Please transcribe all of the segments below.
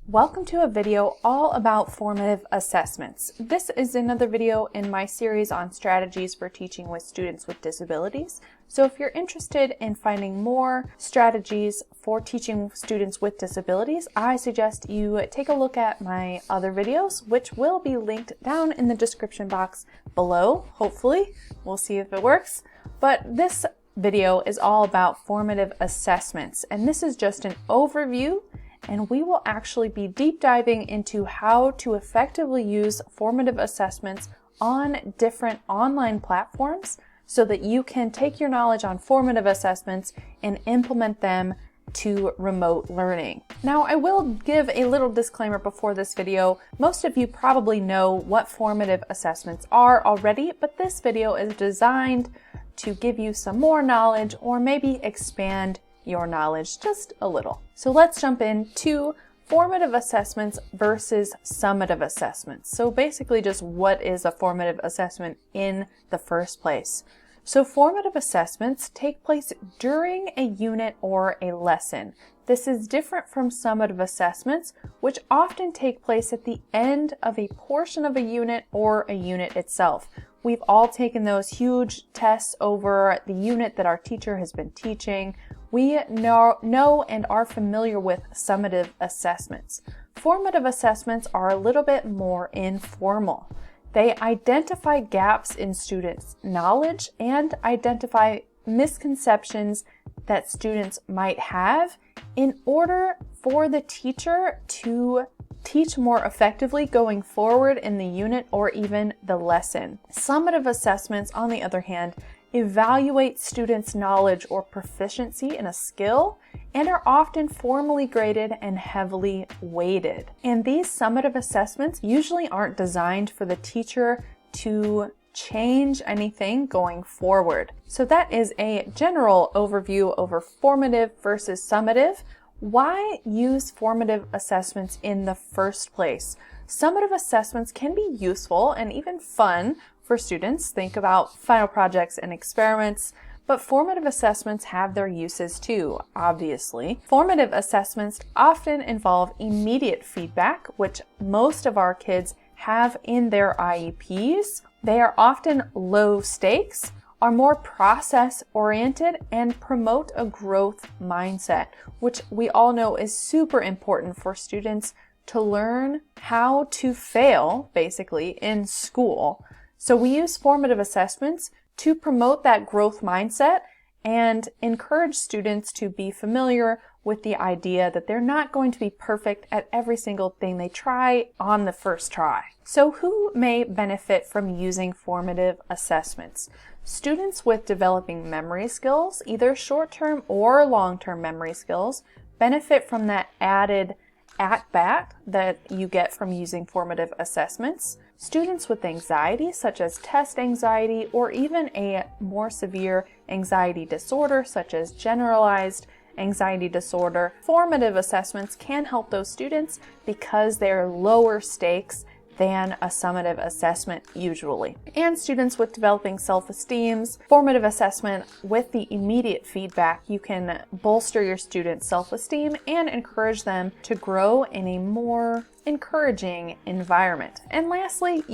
Welcome to a video all about formative assessments. This is another video in my series on strategies for teaching with students with disabilities. So if you're interested in finding more strategies for teaching students with disabilities, I suggest you take a look at my other videos, which will be linked down in the description box below. Hopefully, we'll see if it works. But this video is all about formative assessments, and this is just an overview. And we will actually be deep diving into how to effectively use formative assessments on different online platforms so that you can take your knowledge on formative assessments and implement them to remote learning. Now, I will give a little disclaimer before this video. Most of you probably know what formative assessments are already, but this video is designed to give you some more knowledge or maybe expand your knowledge just a little. So let's jump into formative assessments versus summative assessments. So basically just what is a formative assessment in the first place. So formative assessments take place during a unit or a lesson. This is different from summative assessments, which often take place at the end of a portion of a unit or a unit itself. We've all taken those huge tests over the unit that our teacher has been teaching. We know and are familiar with summative assessments. Formative assessments are a little bit more informal. They identify gaps in students' knowledge and identify misconceptions that students might have in order for the teacher to teach more effectively going forward in the unit or even the lesson. Summative assessments, on the other hand, evaluate students' knowledge or proficiency in a skill and are often formally graded and heavily weighted. And these summative assessments usually aren't designed for the teacher to change anything going forward. So that is a general overview over formative versus summative. Why use formative assessments in the first place? Summative assessments can be useful and even fun for students. Think about final projects and experiments, but formative assessments have their uses too, obviously. Formative assessments often involve immediate feedback, which most of our kids have in their IEPs. They are often low stakes, are more process-oriented, and promote a growth mindset, which we all know is super important for students to learn how to fail, basically, in school. So we use formative assessments to promote that growth mindset and encourage students to be familiar with the idea that they're not going to be perfect at every single thing they try on the first try. So who may benefit from using formative assessments? Students with developing memory skills, either short-term or long-term memory skills, benefit from that added at-bat that you get from using formative assessments. Students with anxiety, such as test anxiety, or even a more severe anxiety disorder, such as generalized anxiety disorder, formative assessments can help those students because they're lower stakes than a summative assessment usually. And students with developing self-esteems, formative assessment with the immediate feedback, you can bolster your students' self-esteem and encourage them to grow in a more encouraging environment. And lastly,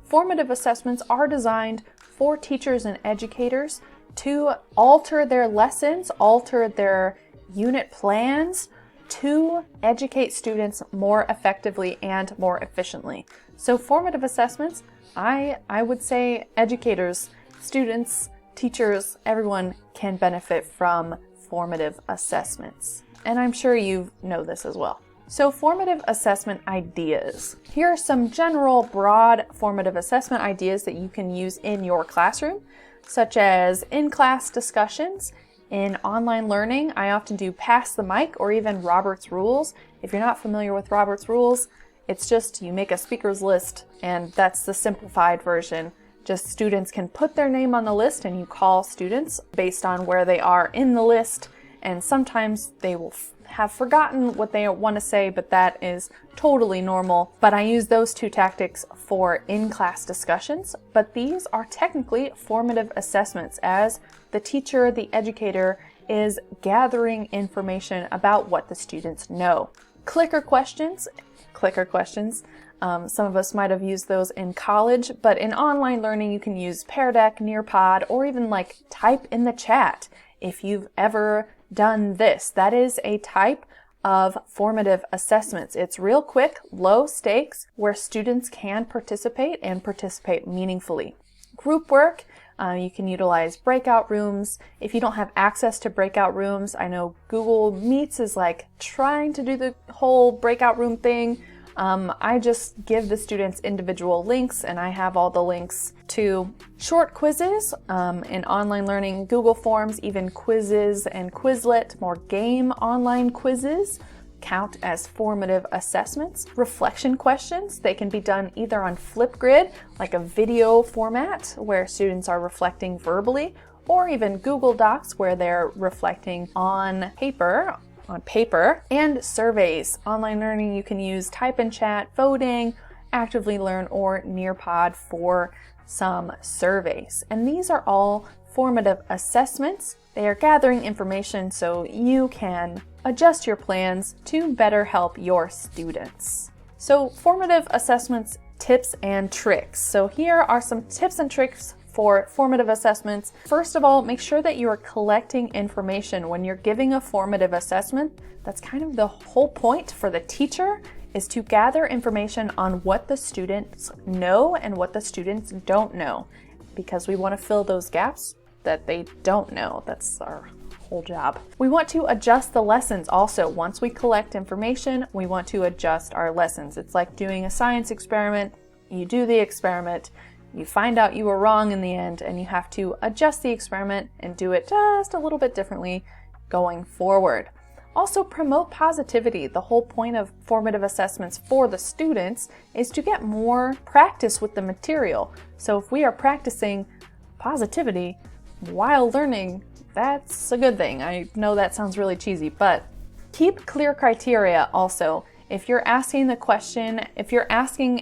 formative assessments are designed for teachers and educators to alter their lessons, alter their unit plans, to educate students more effectively and more efficiently. So formative assessments, I would say educators, students, teachers, everyone can benefit from formative assessments. And I'm sure you know this as well. So formative assessment ideas. Here are some general broad formative assessment ideas that you can use in your classroom, such as in-class discussions. In online learning, I often do pass the mic or even Robert's Rules. If you're not familiar with Robert's Rules, it's just you make a speaker's list, and that's the simplified version. Just students can put their name on the list and you call students based on where they are in the list, and sometimes they will have forgotten what they want to say, but that is totally normal. But I use those two tactics for in-class discussions, but these are technically formative assessments as the teacher, the educator, is gathering information about what the students know. Clicker questions. Some of us might have used those in college, but in online learning you can use Pear Deck, Nearpod, or even like type in the chat if you've ever done this. That is a type of formative assessments. It's real quick, low stakes, where students can participate and participate meaningfully. Group work, you can utilize breakout rooms. If you don't have access to breakout rooms, I know Google Meets is like trying to do the whole breakout room thing. I just give the students individual links, and I have all the links to short quizzes in online learning, Google Forms, even quizzes and Quizlet, more game online quizzes count as formative assessments. Reflection questions, they can be done either on Flipgrid, like a video format where students are reflecting verbally, or even Google Docs where they're reflecting on paper, and surveys. Online learning, you can use type and chat, voting, Actively Learn, or Nearpod for some surveys. And these are all formative assessments. They are gathering information so you can adjust your plans to better help your students. So formative assessments, tips and tricks. So here are some tips and tricks for formative assessments. First of all, make sure that you are collecting information when you're giving a formative assessment. That's kind of the whole point for the teacher, is to gather information on what the students know and what the students don't know, because we want to fill those gaps that they don't know. That's our whole job. We want to adjust the lessons also. Once we collect information, we want to adjust our lessons. It's like doing a science experiment. You do the experiment, you find out you were wrong in the end, and you have to adjust the experiment and do it just a little bit differently going forward. Also, promote positivity. The whole point of formative assessments for the students is to get more practice with the material. So if we are practicing positivity while learning, that's a good thing. I know that sounds really cheesy, but keep clear criteria also. If you're asking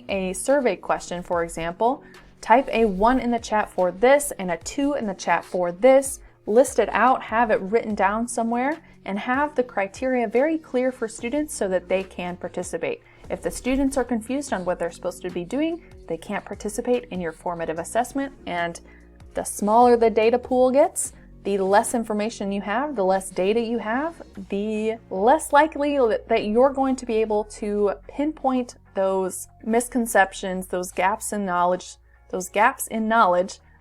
a survey question, for example, type a 1 in the chat for this and a 2 in the chat for this. List it out, have it written down somewhere, and have the criteria very clear for students so that they can participate. If the students are confused on what they're supposed to be doing, they can't participate in your formative assessment. And the smaller the data pool gets, the less information you have, the less data you have, the less likely that you're going to be able to pinpoint those misconceptions, those gaps in knowledge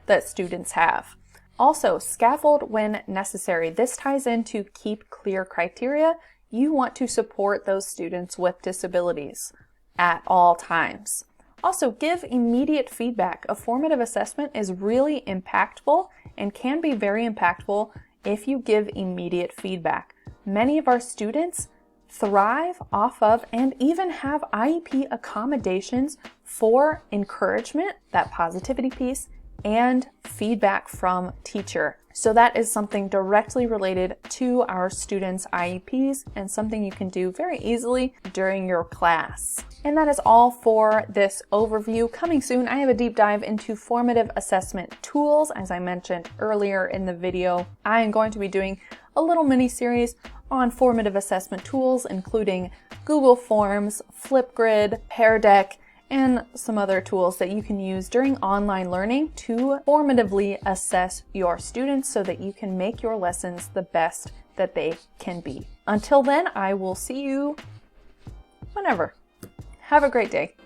that students have. Also, scaffold when necessary. This ties into keep clear criteria. You want to support those students with disabilities at all times. Also, give immediate feedback. A formative assessment is really impactful and can be very impactful if you give immediate feedback. Many of our students thrive off of and even have IEP accommodations for encouragement, that positivity piece, and feedback from teacher. So that is something directly related to our students' IEPs and something you can do very easily during your class. And that is all for this overview. Coming soon, I have a deep dive into formative assessment tools. As I mentioned earlier in the video, I am going to be doing a little mini series on formative assessment tools, including Google Forms, Flipgrid, Pear Deck, and some other tools that you can use during online learning to formatively assess your students so that you can make your lessons the best that they can be. Until then, I will see you whenever. Have a great day.